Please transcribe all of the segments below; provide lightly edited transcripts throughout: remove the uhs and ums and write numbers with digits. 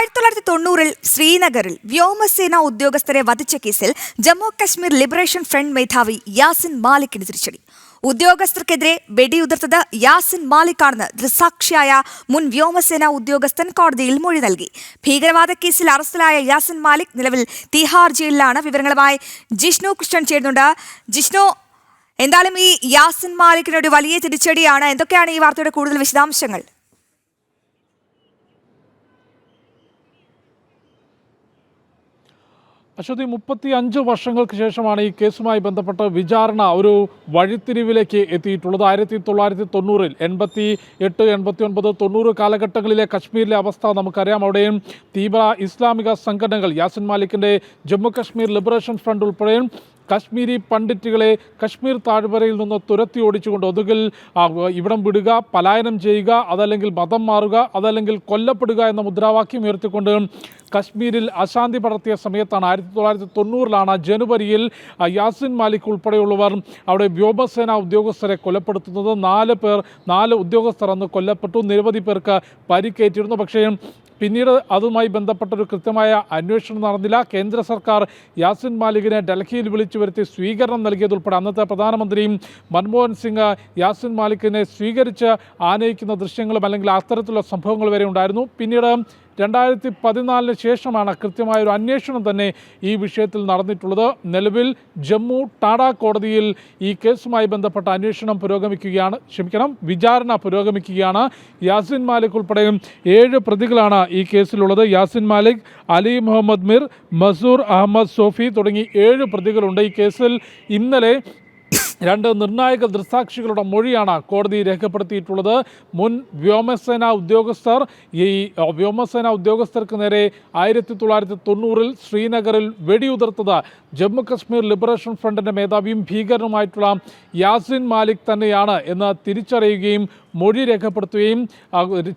1990-ൽ ശ്രീനഗറിൽ വ്യോമസേന ഉദ്യോഗസ്ഥരെ വധിച്ച കേസിൽ ജമ്മു കശ്മീർ ലിബറേഷൻ ഫ്രണ്ട് മേധാവി യാസിൻ മാലിക്കിന് തിരിച്ചടി. ഉദ്യോഗസ്ഥർക്കെതിരെ വെടിയുതിർത്തത് യാസിൻ മാലിക്കാണെന്ന് ദൃക്സാക്ഷിയായ മുൻ വ്യോമസേന ഉദ്യോഗസ്ഥൻ കോടതിയിൽ മൊഴി നൽകി. ഭീകരവാദ കേസിൽ അറസ്റ്റിലായ യാസിൻ മാലിക് നിലവിൽ തിഹാർ ജയിലിലാണ്. വിവരങ്ങളുമായി ജിഷ്ണു കൃഷ്ണൻ ചേരുന്നുണ്ട്. ജിഷ്ണു, എന്തായാലും ഈ യാസിൻ മാലിക്കിനൊരു വലിയ തിരിച്ചടിയാണ്. എന്തൊക്കെയാണ് ഈ വാർത്തയുടെ കൂടുതൽ വിശദാംശങ്ങൾ? അശ്വതി, 35 വർഷങ്ങൾക്ക് ശേഷമാണ് ഈ കേസുമായി ബന്ധപ്പെട്ട് വിചാരണ ഒരു വഴിത്തിരിവിലേക്ക് എത്തിയിട്ടുള്ളത്. 1990-ൽ 88, 89, 90 കാലഘട്ടങ്ങളിലെ കശ്മീരിലെ അവസ്ഥ നമുക്കറിയാം. അവിടെയും തീവ്ര ഇസ്ലാമിക സംഘടനകൾ യാസിൻ മാലിക്കിൻ്റെ ജമ്മു കശ്മീർ ലിബറേഷൻ ഫ്രണ്ട് ഉൾപ്പെടെയും കശ്മീരി പണ്ഡിറ്റുകളെ കശ്മീർ താഴ്വരയിൽ നിന്ന് തുരത്തി ഓടിച്ചുകൊണ്ട് ഒന്നുകിൽ ഇവിടം വിടുക, പലായനം ചെയ്യുക, അതല്ലെങ്കിൽ മതം മാറുക, അതല്ലെങ്കിൽ കൊല്ലപ്പെടുക എന്ന മുദ്രാവാക്യം ഉയർത്തിക്കൊണ്ട് കശ്മീരിൽ അശാന്തി പടർത്തിയ സമയത്താണ് 1990-ലാണ് ജനുവരിയിൽ യാസിൻ മാലിക് ഉൾപ്പെടെയുള്ളവർ അവിടെ വ്യോമസേന ഉദ്യോഗസ്ഥരെ കൊലപ്പെടുത്തുന്നത്. 4 ഉദ്യോഗസ്ഥർ അന്ന് കൊല്ലപ്പെട്ടു, നിരവധി പേർക്ക് പരിക്കേറ്റിരുന്നു. പക്ഷേ പിന്നീട് അതുമായി ബന്ധപ്പെട്ടൊരു കൃത്യമായ അന്വേഷണം നടന്നില്ല. കേന്ദ്ര സർക്കാർ യാസിൻ മാലിക്കിനെ ഡൽഹിയിൽ വിളിച്ചു വരുത്തി സ്വീകരണം നൽകിയതുൾപ്പെടെ അന്നത്തെ പ്രധാനമന്ത്രിയും മൻമോഹൻ സിംഗ് യാസിൻ മാലിക്കിനെ സ്വീകരിച്ച് ആനയിക്കുന്ന ദൃശ്യങ്ങളും അല്ലെങ്കിൽ അത്തരത്തിലുള്ള സംഭവങ്ങൾ വരെ ഉണ്ടായിരുന്നു. പിന്നീട് 2014 ശേഷമാണ് കൃത്യമായൊരു അന്വേഷണം തന്നെ ഈ വിഷയത്തിൽ നടന്നിട്ടുള്ളത്. നിലവിൽ ജമ്മു ടാഡ കോടതിയിൽ ഈ കേസുമായി ബന്ധപ്പെട്ട അന്വേഷണം വിചാരണ പുരോഗമിക്കുകയാണ്. യാസിൻ മാലിക് ഉൾപ്പെടെയും 7 പ്രതികളാണ് ഈ കേസിലുള്ളത്. യാസിൻ മാലിക്, അലി മുഹമ്മദ് മിർ, മസൂർ അഹമ്മദ് സോഫി തുടങ്ങി 7 പ്രതികളുണ്ട്. ഈ കേസിൽ ഇന്നലെ 2 നിർണായക ദൃക്സാക്ഷികളുടെ മൊഴിയാണ് കോടതി രേഖപ്പെടുത്തിയിട്ടുള്ളത്. മുൻ വ്യോമസേന ഉദ്യോഗസ്ഥർക്ക് നേരെ 1990-ൽ ശ്രീനഗറിൽ വെടിയുതിർത്തത് ജമ്മു കശ്മീർ ലിബറേഷൻ ഫ്രണ്ടിൻ്റെ മേധാവിയും ഭീകരനുമായിട്ടുള്ള യാസിൻ മാലിക് തന്നെയാണ് എന്ന് തിരിച്ചറിയുകയും മൊഴി രേഖപ്പെടുത്തുകയും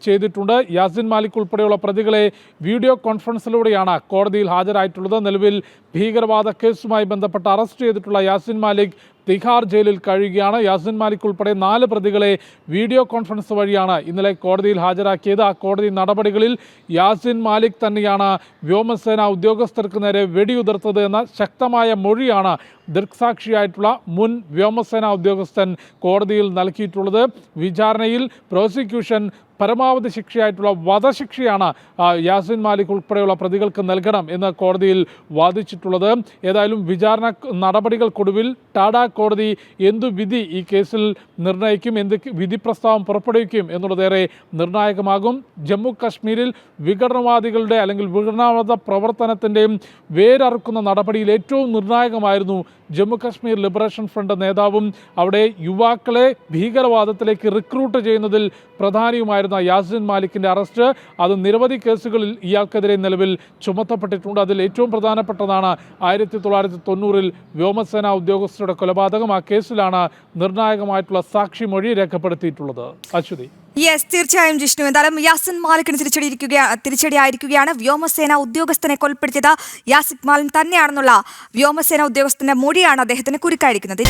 ചെയ്തിട്ടുണ്ട്. യാസിൻ മാലിക് ഉൾപ്പെടെയുള്ള പ്രതികളെ വീഡിയോ കോൺഫറൻസിലൂടെയാണ് കോടതിയിൽ ഹാജരായിട്ടുള്ളത്. നിലവിൽ ഭീകരവാദ കേസുമായി ബന്ധപ്പെട്ട് അറസ്റ്റ് ചെയ്തിട്ടുള്ള യാസിൻ മാലിക് തിഹാർ ജയിലിൽ കഴിയുകയാണ്. യാസിൻ മാലിക് ഉൾപ്പെടെ 4 പ്രതികളെ വീഡിയോ കോൺഫറൻസ് വഴിയാണ് ഇന്നലെ കോടതിയിൽ ഹാജരാക്കിയത്. ആ കോടതി നടപടികളിൽ യാസിൻ മാലിക് തന്നെയാണ് വ്യോമസേന ഉദ്യോഗസ്ഥർക്ക് നേരെ വെടിയുതിർത്തത് എന്ന ശക്തമായ മൊഴിയാണ് ദൃക്സാക്ഷിയായിട്ടുള്ള മുൻ വ്യോമസേന ഉദ്യോഗസ്ഥൻ കോടതിയിൽ നൽകിയിട്ടുള്ളത്. വിചാരണയിൽ പ്രോസിക്യൂഷൻ പരമാവധി ശിക്ഷയായിട്ടുള്ള വധശിക്ഷയാണ് യാസിൻ മാലിക് ഉൾപ്പെടെയുള്ള പ്രതികൾക്ക് നൽകണം എന്ന് കോടതിയിൽ വാദിച്ചിട്ടുള്ളത്. ഏതായാലും വിചാരണ നടപടികൾക്കൊടുവിൽ ടാഡ കോടതി എന്തു വിധി ഈ കേസിൽ നിർണ്ണയിക്കും, എന്ത് വിധി പ്രസ്താവം പുറപ്പെടുവിക്കും എന്നുള്ളതേറെ നിർണായകമാകും. ജമ്മു കശ്മീരിൽ വിഘടനവാദികളുടെ അല്ലെങ്കിൽ വിഘടനവാദ പ്രവർത്തനത്തിൻ്റെയും വേരറുക്കുന്ന നടപടിയിൽ ഏറ്റവും നിർണായകമായിരുന്നു ജമ്മു കശ്മീർ ലിബറേഷൻ ഫ്രണ്ട് നേതാവും അവിടെ യുവാക്കളെ ഭീകരവാദത്തിലേക്ക് റിക്രൂട്ട് ചെയ്യുന്നതിൽ പ്രധാനിയുമായിരുന്ന യാസിൻ മാലിക്കിൻ്റെ അറസ്റ്റ്. അത് നിരവധി കേസുകളിൽ ഇയാൾക്കെതിരെ നിലവിൽ ചുമത്തപ്പെട്ടിട്ടുണ്ട്. അതിൽ ഏറ്റവും പ്രധാനപ്പെട്ടതാണ് 1990-ൽ വ്യോമസേന ഉദ്യോഗസ്ഥരുടെ കൊലപാതകം. ആ കേസിലാണ് നിർണായകമായിട്ടുള്ള സാക്ഷിമൊഴി രേഖപ്പെടുത്തിയിട്ടുള്ളത്. അശ്വതി. തീർച്ചയായും ജിഷ്ണു. എന്തായാലും യാസിൻ മാലിക്കിന് തിരിച്ചടിയായിരിക്കുകയാണ്. വ്യോമസേന ഉദ്യോഗസ്ഥനെ കൊലപ്പെടുത്തിയത് യാസിൻ മാലിക് തന്നെയാണെന്നുള്ള വ്യോമസേന ഉദ്യോഗസ്ഥന്റെ മൊഴിയാണ് അദ്ദേഹത്തിന് കുരുക്കായിരിക്കുന്നത്.